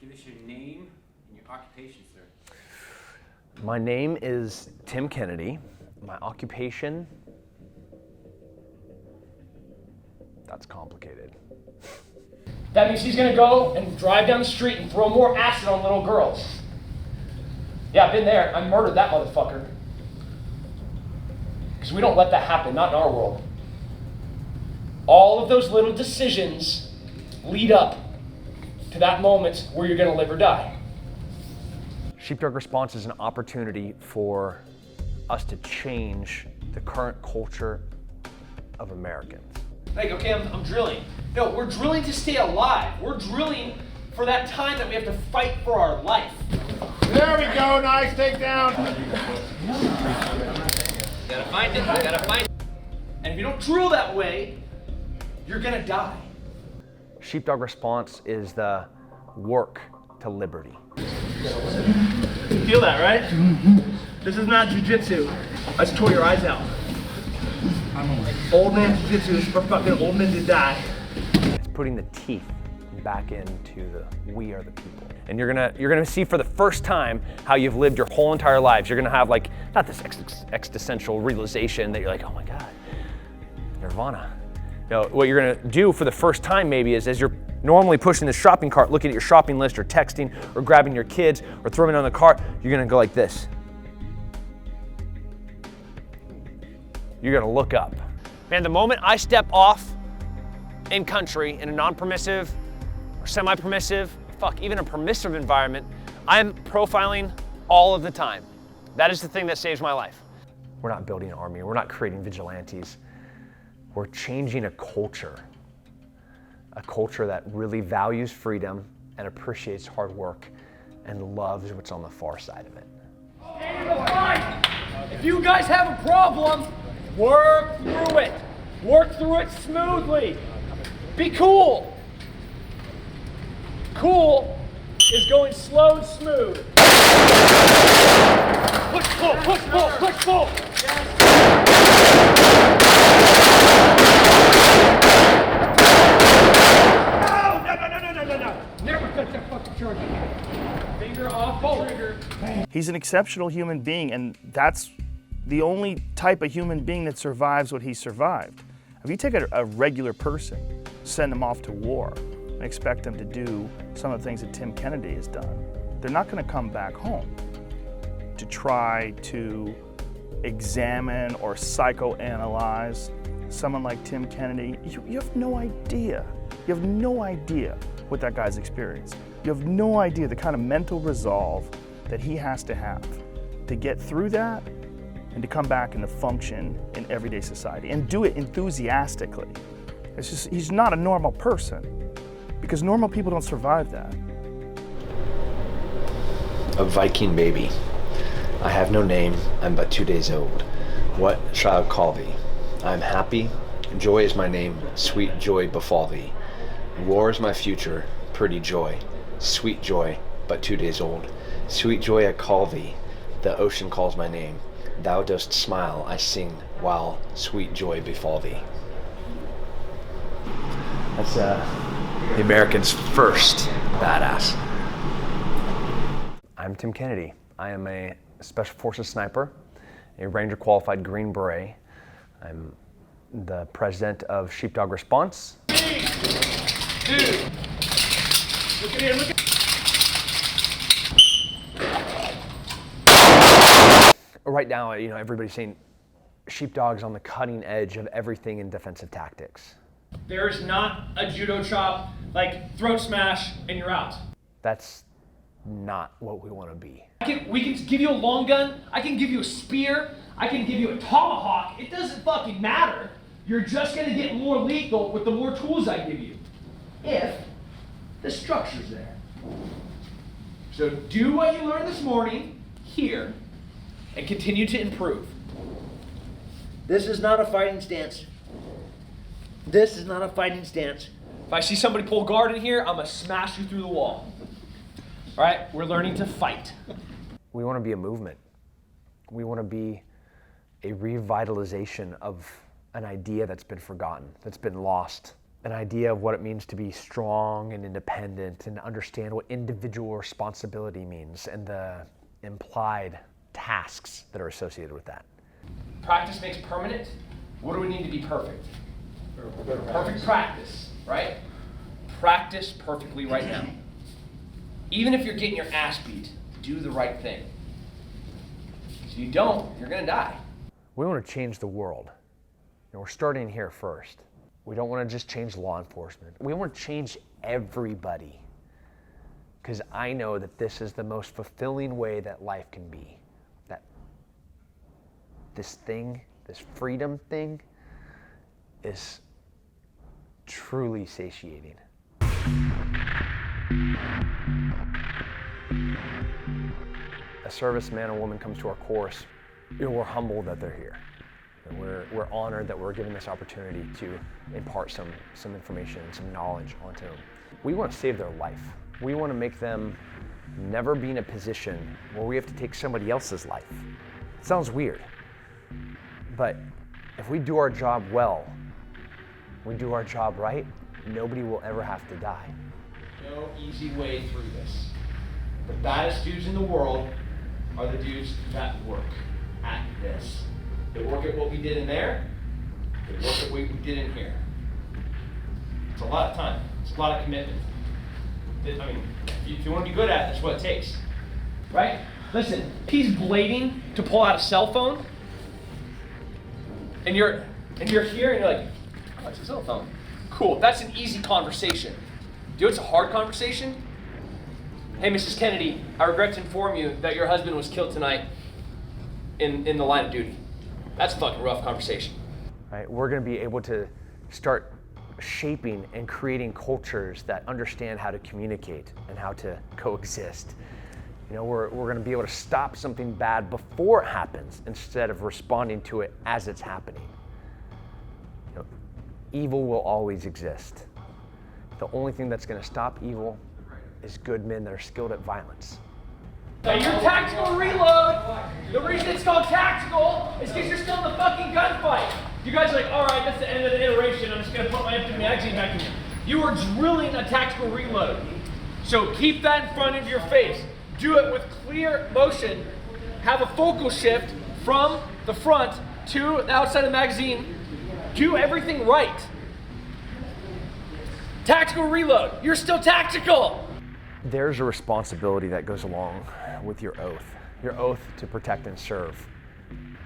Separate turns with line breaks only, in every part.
Give us your name and your occupation, sir.
My name is Tim Kennedy. My occupation, that's complicated.
That means he's gonna go and drive down the street and throw more acid on little girls. Yeah, I've been there. I murdered that motherfucker. Because we don't let that happen, not in our world. All of those little decisions lead up to that moment where you're gonna live or die.
Sheepdog Response is an opportunity for us to change the current culture of Americans.
Like, okay, I'm drilling. No, we're drilling to stay alive. We're drilling for that time that we have to fight for our life.
There we go, nice takedown.
Gotta find it, gotta find it. And if you don't drill that way, you're gonna die.
Sheepdog Response is the work to liberty.
You feel that, right? This is not jujitsu. I just tore your eyes out. Old man jujitsu is for fucking old men to die.
It's putting the teeth back into the we are the people. And you're gonna see for the first time how you've lived your whole entire lives. You're gonna have like, not this existential realization that you're like, oh my God, nirvana. No, what you're gonna do for the first time maybe is as you're normally pushing the shopping cart, looking at your shopping list or texting or grabbing your kids or throwing it on the cart, you're gonna go like this. You're gonna look up. Man, the moment I step off in country in a non-permissive or semi-permissive, fuck, even a permissive environment, I'm profiling all of the time. That is the thing that saves my life. We're not building an army, we're not creating vigilantes. We're changing a culture that really values freedom and appreciates hard work and loves what's on the far side of it.
If you guys have a problem, work through it. Work through it smoothly. Be cool. Cool is going slow and smooth. Push, pull, push, pull, push, pull. No. Never cut that fucking trigger. Finger off the trigger.
He's an exceptional human being, and that's the only type of human being that survives what he survived. If you take a regular person, send them off to war, and expect them to do some of the things that Tim Kennedy has done, they're not going to come back home to try to examine or psychoanalyze someone like Tim Kennedy. You have no idea. You have no idea what that guy's experienced. You have no idea the kind of mental resolve that he has to get through that and to come back and to function in everyday society and do it enthusiastically. It's just, he's not a normal person because normal people don't survive that.
A Viking baby. I have no name, I'm but 2 days old. What shall I call thee? I am happy, joy is my name, sweet joy befall thee. War is my future, pretty joy, sweet joy, but 2 days old. Sweet joy I call thee, the ocean calls my name. Thou dost smile, I sing, while sweet joy befall thee. That's the American's first badass.
I'm Tim Kennedy. I am a Special Forces sniper, a Ranger qualified Green Beret. I'm the president of Sheepdog Response.
Dude, look at him, look at
Right now, everybody's saying Sheepdog's on the cutting edge of everything in defensive tactics.
There's not a judo chop, like throat smash, and you're out.
That's not what we want to be.
We can give you a long gun, I can give you a spear, I can give you a tomahawk. It doesn't fucking matter. You're just gonna get more lethal with the more tools I give you. If the structure's there. So do what you learned this morning here and continue to improve.
This is not a fighting stance. This is not a fighting stance.
If I see somebody pull guard in here, I'm gonna smash you through the wall. All right, we're learning to fight.
We want to be a movement. We want to be a revitalization of an idea that's been forgotten, that's been lost an idea of what it means to be strong and independent and understand what individual responsibility means and the implied tasks that are associated with that.
Practice makes permanent. What do we need to be perfect? Perfect practice, right? Practice perfectly right now. Even if you're getting your ass beat, do the right thing. If you don't, you're gonna die.
We want to change the world. And we're starting here first. We don't want to just change law enforcement. We want to change everybody. Because I know that this is the most fulfilling way that life can be. That this thing, this freedom thing, is truly satiating. A serviceman or woman comes to our course, we're humbled that they're here. And we're honored that we're given this opportunity to impart some information and some knowledge onto them. We want to save their life. We want to make them never be in a position where we have to take somebody else's life. It sounds weird, but if we do our job well, we do our job right, nobody will ever have to die.
No easy way through this. The baddest dudes in the world are the dudes that work at this. They work at what we did in there, they work at what we did in here. It's a lot of time, it's a lot of commitment. I mean, if you want to be good at it, that's what it takes. Right? Listen, he's blading to pull out a cell phone, and you're here and you're like, oh, it's a cell phone. Cool, that's an easy conversation. Do you know it's a hard conversation? Hey, Mrs. Kennedy, I regret to inform you that your husband was killed tonight in the line of duty. That's a fucking rough conversation.
Right? We're going to be able to start shaping and creating cultures that understand how to communicate and how to coexist. You know, we're going to be able to stop something bad before it happens instead of responding to it as it's happening. You know, evil will always exist. The only thing that's going to stop evil is good men that are skilled at violence.
Now your tactical reload, the reason it's called tactical is because you're still in the fucking gunfight. You guys are like, all right, that's the end of the iteration. I'm just going to put my empty magazine back in here. You are drilling a tactical reload. So keep that in front of your face. Do it with clear motion. Have a focal shift from the front to the outside of the magazine. Do everything right. Tactical reload. You're still tactical.
There's a responsibility that goes along with your oath to protect and serve.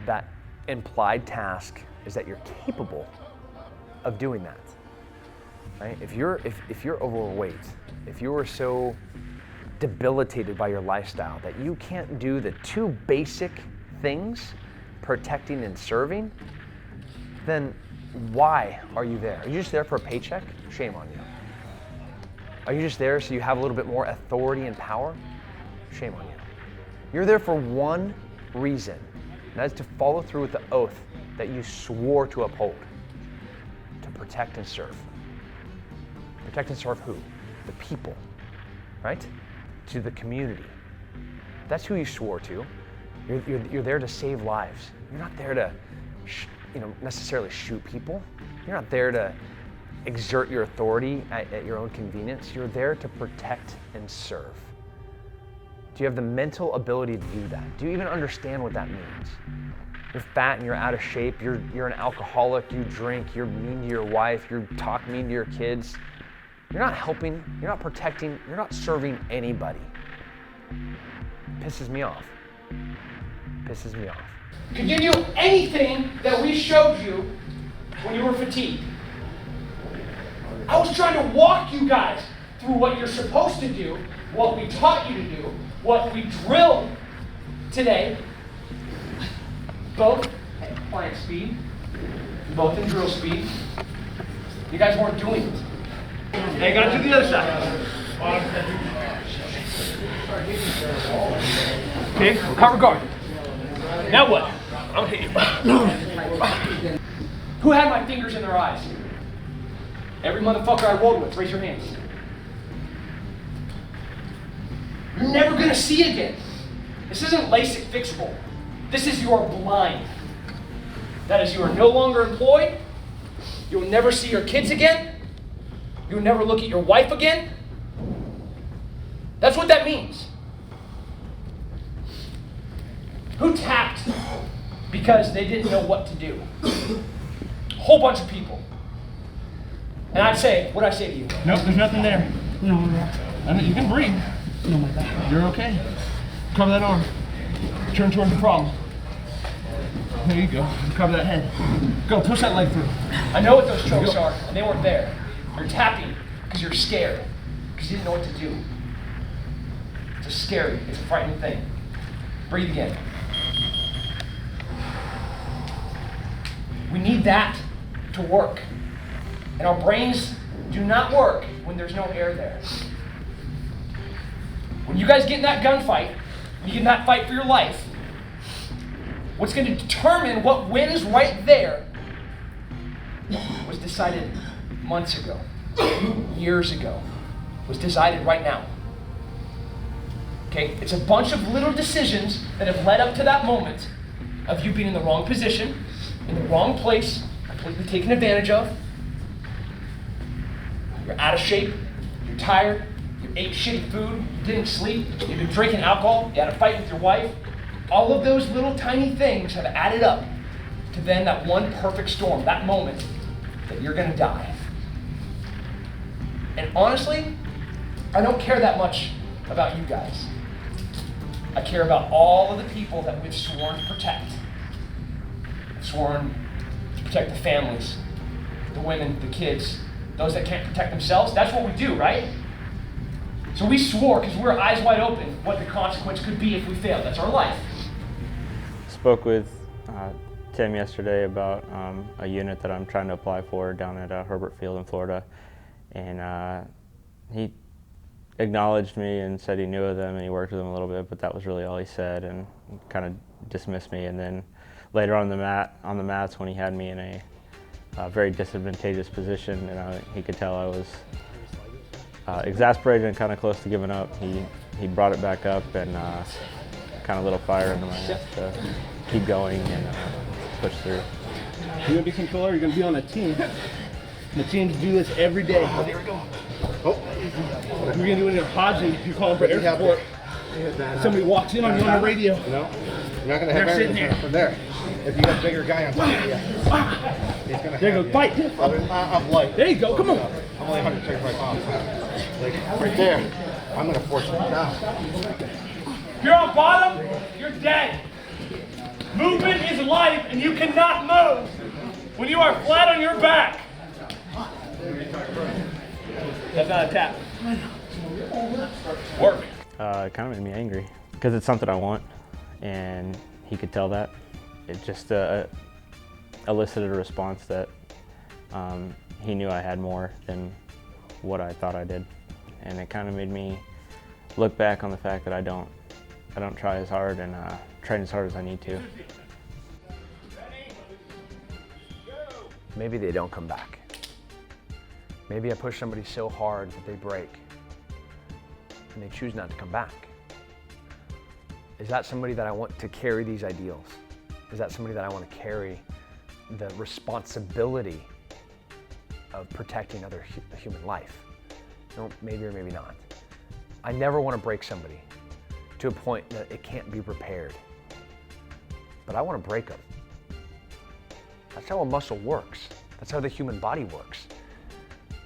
That implied task is that you're capable of doing that. Right? If you're overweight, if you are so debilitated by your lifestyle that you can't do the two basic things, protecting and serving, then why are you there? Are you just there for a paycheck? Shame on you. Are you just there so you have a little bit more authority and power? Shame on you. You're there for one reason, and that is to follow through with the oath that you swore to uphold, to protect and serve. Protect and serve who? The people, right? To the community. That's who you swore to. You're there to save lives. You're not there to necessarily shoot people. You're not there to exert your authority at your own convenience. You're there to protect and serve. Do you have the mental ability to do that? Do you even understand what that means? You're fat and you're out of shape. You're an alcoholic. You drink. You're mean to your wife. You talk mean to your kids. You're not helping. You're not protecting. You're not serving anybody. Pisses me off. Pisses me off.
Could you do anything that we showed you when you were fatigued? I was trying to walk you guys through what you're supposed to do, what we taught you to do, what we drilled today, both at client speed, both in drill speed. You guys weren't doing it. Hey, got to the other side. Okay, cover guard. Now what? I'm gonna hit you. Who had my fingers in their eyes? Every motherfucker I rolled with, raise your hands. You're never gonna see again. This isn't LASIK fixable. This is you are blind. That is, you are no longer employed. You'll never see your kids again. You'll never look at your wife again? That's what that means. Who tapped because they didn't know what to do? A whole bunch of people. And I'd say, what'd I say to you?
Nope, there's nothing there. No, you can breathe. No, my back. You're okay. Cover that arm. Turn towards the problem. There you go. Cover that head. Go, push that leg through.
I know what those chokes are, and they weren't there. You're tapping because you're scared, because you didn't know what to do. It's a scary, it's a frightening thing. Breathe again. We need that to work. And our brains do not work when there's no air there. When you guys get in that gunfight, when you get in that fight for your life, what's going to determine what wins right there was decided months ago, years ago, was decided right now. Okay? It's a bunch of little decisions that have led up to that moment of you being in the wrong position, in the wrong place, completely taken advantage of. You're out of shape, you're tired, you ate shitty food, you didn't sleep, you've been drinking alcohol, you had a fight with your wife. All of those little tiny things have added up to then that one perfect storm, that moment that you're gonna die. And honestly, I don't care that much about you guys. I care about all of the people that we've sworn to protect. I've sworn to protect the families, the women, the kids, those that can't protect themselves. That's what we do, right? So we swore, because we're eyes wide open, what the consequence could be if we failed. That's our life.
Spoke with Tim yesterday about a unit that I'm trying to apply for down at Herbert Field in Florida, and he acknowledged me and said he knew of them and he worked with them a little bit, but that was really all he said, and kind of dismissed me. And then later on the mats, when he had me in a very disadvantageous position, and he could tell I was exasperated and kind of close to giving up, he brought it back up and kind of lit a fire under my ass to keep going and push through.
You're gonna be controller, you're gonna be on a team. And the teams do this every day. Oh, there we go. Oh. You're gonna do it in a Hodgson, you're calling for air support. Somebody walks in on you on the radio.
No, you're not gonna have air from there. If you got a bigger guy on top of you, he's gonna
there you go, fight.
I'm light.
There you go, come on.
I'm only 135 pounds. Like, right there, I'm gonna force him down.
If you're on bottom, you're dead. Movement is life, and you cannot move when you are flat on your back. That's not a tap. Work.
It kind of made me angry because it's something I want, and he could tell that. It just elicited a response that he knew I had more than what I thought I did, and it kind of made me look back on the fact that I don't try as hard and train as hard as I need to.
Maybe they don't come back. Maybe I push somebody so hard that they break and they choose not to come back. Is that somebody that I want to carry these ideals? Is that somebody that I want to carry the responsibility of protecting other human life? No, maybe or maybe not. I never want to break somebody to a point that it can't be repaired. But I want to break them. That's how a muscle works. That's how the human body works.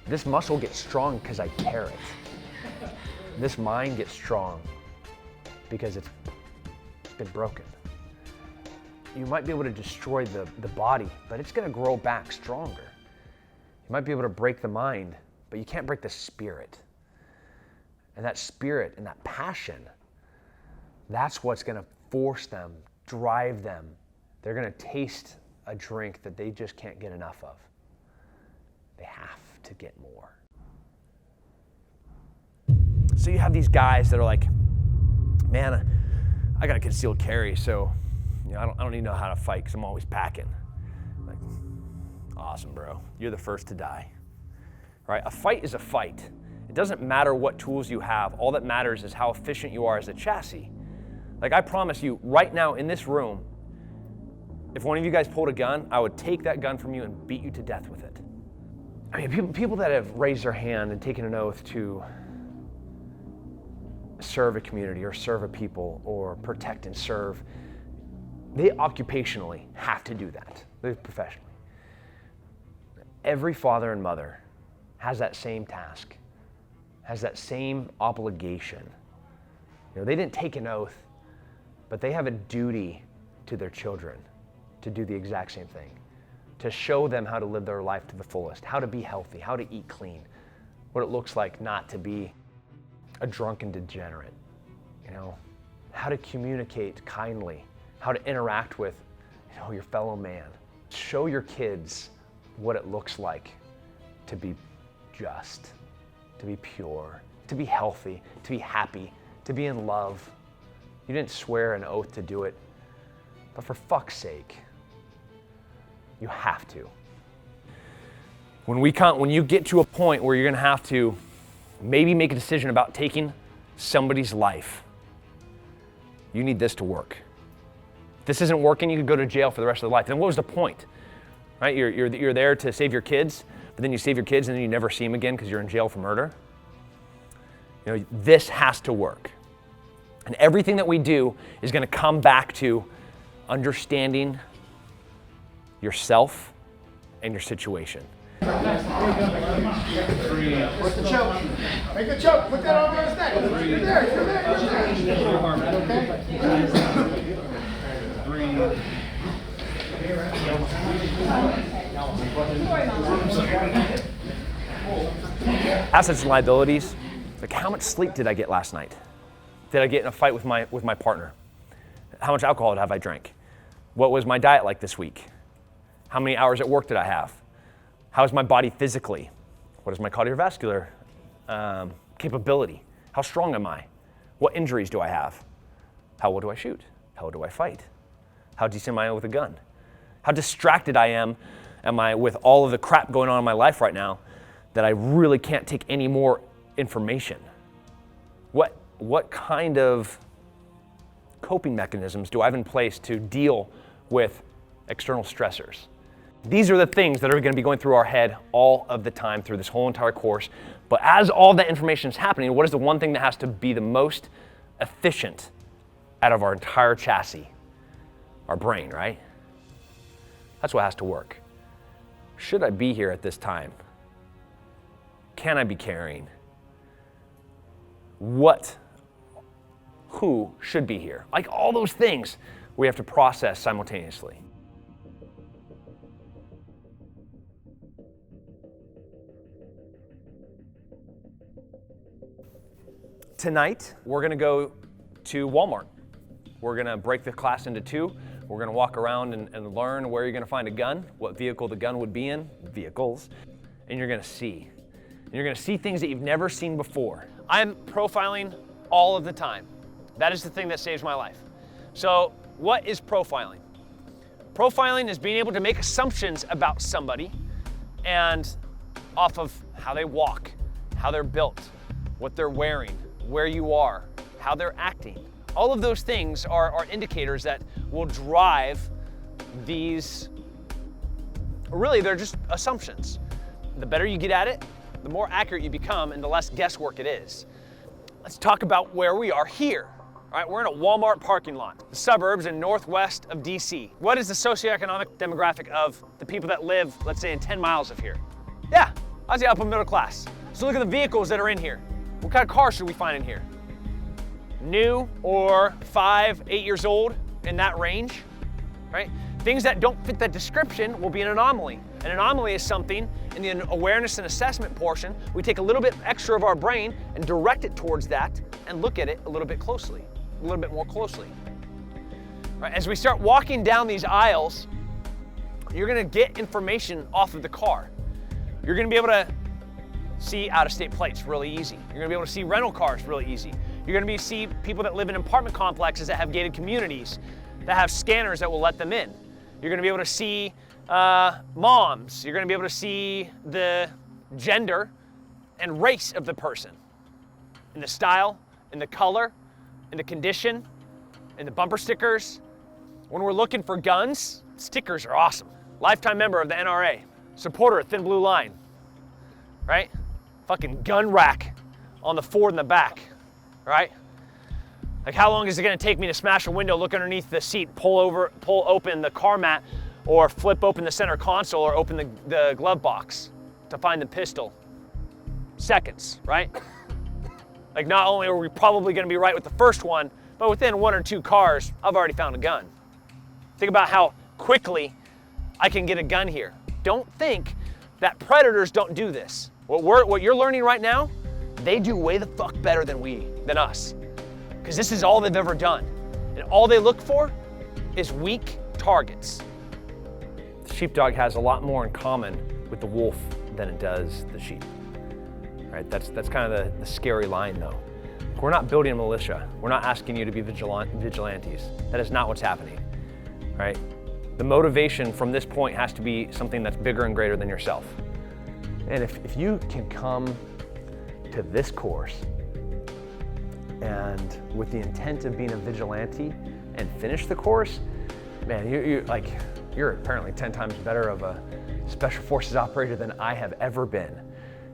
This muscle gets strong because I tear it. This mind gets strong because it's been broken. You might be able to destroy the body, but it's going to grow back stronger. You might be able to break the mind, but you can't break the spirit. And that spirit and that passion, that's what's going to force them, drive them. They're going to taste a drink that they just can't get enough of. They have to get more. So you have these guys that are like, man, I got a concealed carry, so I don't even know how to fight because I'm always packing. Like, awesome, bro. You're the first to die. Right? A fight is a fight. It doesn't matter what tools you have. All that matters is how efficient you are as a chassis. Like, I promise you, right now in this room, if one of you guys pulled a gun, I would take that gun from you and beat you to death with it. I mean, people that have raised their hand and taken an oath to serve a community or serve a people or protect and serve, they occupationally have to do that. They're professionally. Every father and mother has that same task, has that same obligation. You know, they didn't take an oath, but they have a duty to their children to do the exact same thing, to show them how to live their life to the fullest, how to be healthy, how to eat clean, what it looks like not to be a drunken degenerate, you know, how to communicate kindly, how to interact with, you know, your fellow man. Show your kids what it looks like to be just, to be pure, to be healthy, to be happy, to be in love. You didn't swear an oath to do it, but for fuck's sake, you have to. When you get to a point where you're gonna have to maybe make a decision about taking somebody's life, you need this to work. If this isn't working, you could go to jail for the rest of their life. Then what was the point? Right? You're there to save your kids, but then you save your kids and then you never see them again because you're in jail for murder. You know, this has to work. And everything that we do is gonna come back to understanding yourself and your situation.
What's the choke? Make a choke. Put that over his neck. You're there. You're there.
Assets and liabilities. Like, how much sleep did I get last night? Did I get in a fight with my partner? How much alcohol have I drank? What was my diet like this week? How many hours at work did I have? How is my body physically? What is my cardiovascular capability? How strong am I? What injuries do I have? How well do I shoot? How well do I fight? How decent am I with a gun? How distracted am I with all of the crap going on in my life right now that I really can't take any more information? What kind of coping mechanisms do I have in place to deal with external stressors? These are the things that are going to be going through our head all of the time through this whole entire course. But as all that information is happening, what is the one thing that has to be the most efficient out of our entire chassis? Our brain, right? That's what has to work. Should I be here at this time? Can I be caring? Who should be here? Like, all those things we have to process simultaneously. Tonight, we're gonna go to Walmart. We're gonna break the class into two. We're gonna walk around and learn where you're gonna find a gun, what vehicle the gun would be in, vehicles, and you're gonna see. And you're gonna see things that you've never seen before. I'm profiling all of the time. That is the thing that saves my life. So what is profiling? Profiling is being able to make assumptions about somebody and off of how they walk, how they're built, what they're wearing, where you are, how they're acting. All of those things are indicators that will drive these, really they're just assumptions. The better you get at it, the more accurate you become and the less guesswork it is. Let's talk about where we are here. All right, we're in a Walmart parking lot, the suburbs in northwest of DC. What is the socioeconomic demographic of the people that live, let's say, in 10 miles of here? Yeah, I'd say upper middle class. So look at the vehicles that are in here. What kind of cars should we find in here? New or 5, 8 years old, in that range, right? Things that don't fit that description will be an anomaly. An anomaly is something in the awareness and assessment portion, we take a little bit extra of our brain and direct it towards that and look at it a little bit closely, a little bit more closely. Right, as we start walking down these aisles, you're gonna get information off of the car. You're gonna be able to see out-of-state plates really easy. You're gonna be able to see rental cars really easy. You're gonna see people that live in apartment complexes that have gated communities, that have scanners that will let them in. You're gonna be able to see moms. You're gonna be able to see the gender and race of the person, and the style, and the color, and the condition, and the bumper stickers. When we're looking for guns, stickers are awesome. Lifetime member of the NRA, supporter of Thin Blue Line, right? Fucking gun rack on the Ford in the back, right? Like how long is it gonna take me to smash a window, look underneath the seat, pull open the car mat, or flip open the center console, or open the glove box to find the pistol? Seconds, right? Like not only are we probably gonna be right with the first one, but within 1 or 2 cars, I've already found a gun. Think about how quickly I can get a gun here. Don't think that predators don't do this. What you're learning right now, they do way the fuck better than us. Because this is all they've ever done. And all they look for is weak targets. The sheepdog has a lot more in common with the wolf than it does the sheep. Right? That's kind of the scary line though. We're not building a militia. We're not asking you to be vigilantes. That is not what's happening, right? The motivation from this point has to be something that's bigger and greater than yourself. And if you can come to this course and with the intent of being a vigilante and finish the course, man, you're apparently 10 times better of a special forces operator than I have ever been,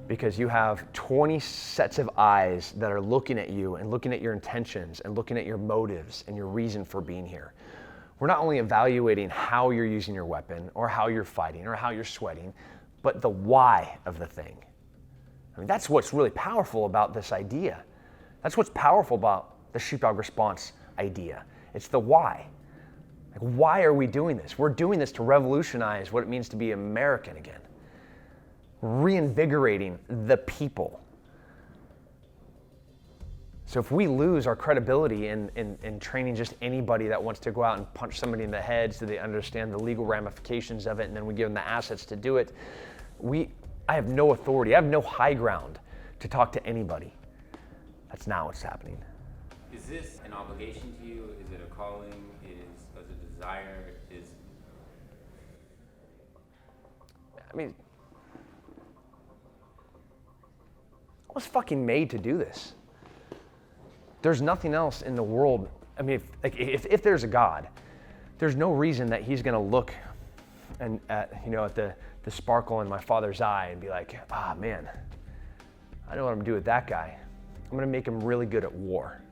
because you have 20 sets of eyes that are looking at you and looking at your intentions and looking at your motives and your reason for being here. We're not only evaluating how you're using your weapon or how you're fighting or how you're sweating, but the why of the thing. I mean, that's what's really powerful about this idea. That's what's powerful about the Sheepdog Response idea. It's the why. Like, why are we doing this? We're doing this to revolutionize what it means to be American again. Reinvigorating the people. So if we lose our credibility in training just anybody that wants to go out and punch somebody in the head so they understand the legal ramifications of it, and then we give them the assets to do it, I have no authority. I have no high ground to talk to anybody. That's not what's happening.
Is this an obligation to you? Is it a calling? Is it a desire?
I mean, I was fucking made to do this. There's nothing else in the world. I mean, if there's a God, there's no reason that he's gonna look at the sparkle in my father's eye and be like, man, I know what I'm gonna do with that guy. I'm gonna make him really good at war.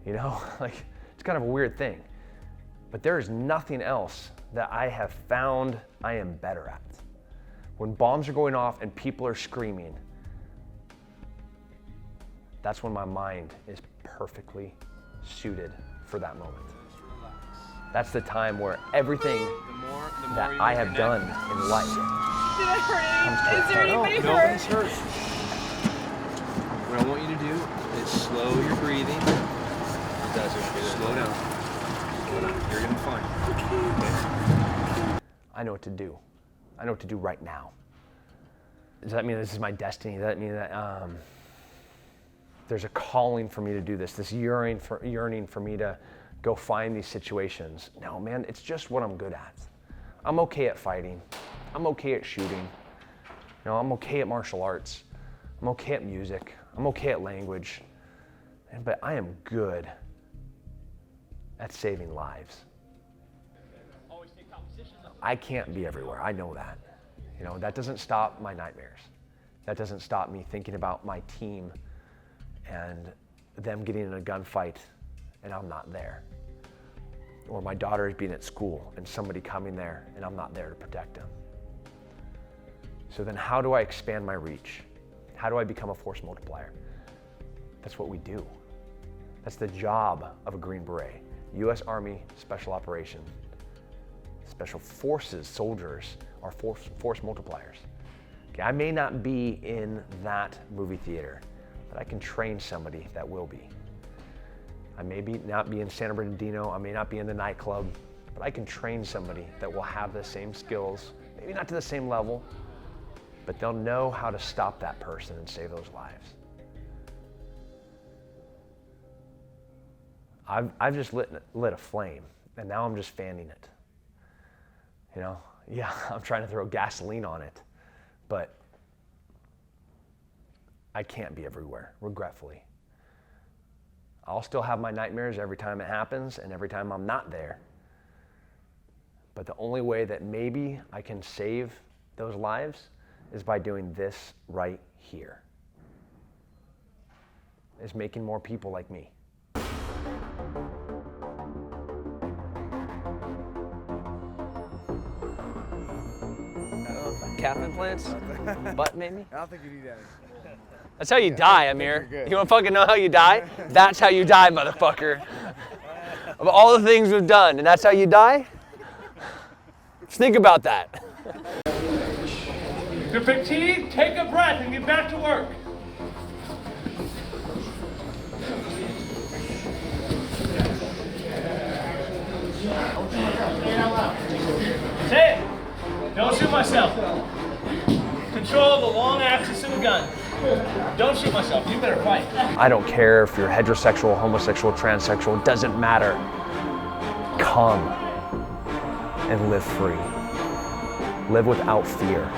You know, like, it's kind of a weird thing. But there is nothing else that I have found I am better at. When bombs are going off and people are screaming, that's when my mind is perfectly suited for that moment. That's the time where everything that I have done in life
Did I hurt
comes to a
Is there
head.
anybody hurt?
Nobody's hurt. What I want you to do is slow your breathing. Slow down. You're gonna be fine. Okay.
I know what to do. I know what to do right now. Does that mean this is my destiny? Does that mean that there's a calling for me to do this yearning for me to go find these situations? No, man, it's just what I'm good at. I'm okay at fighting. I'm okay at shooting. I'm okay at martial arts. I'm okay at music. I'm okay at language. But I am good at saving lives. I can't be everywhere. I know that. That doesn't stop my nightmares. That doesn't stop me thinking about my team and them getting in a gunfight and I'm not there. Or my daughter is being at school and somebody coming there and I'm not there to protect them. So then how do I expand my reach? How do I become a force multiplier? That's what we do. That's the job of a Green Beret. U.S. Army Special Operations. Special Forces soldiers are force multipliers. Okay, I may not be in that movie theater, but I can train somebody that will be. I may not be in San Bernardino, I may not be in the nightclub, but I can train somebody that will have the same skills, maybe not to the same level, but they'll know how to stop that person and save those lives. I've just lit a flame, and now I'm just fanning it. Yeah, I'm trying to throw gasoline on it, but I can't be everywhere, regretfully. I'll still have my nightmares every time it happens and every time I'm not there. But the only way that maybe I can save those lives is by doing this right here. Is making more people like me. Calf implants? Butt maybe?
I don't think you need that.
That's how you die, Amir. You wanna fucking know how you die? That's how you die, motherfucker. Of all the things we've done, and that's how you die? Just think about that.
If you're fatigued, take a breath and get back to work. Say it. Don't shoot myself. Control the long axis of the gun. Don't shoot myself. You better fight.
I don't care if you're heterosexual, homosexual, transsexual, it doesn't matter. Come and live free. Live without fear.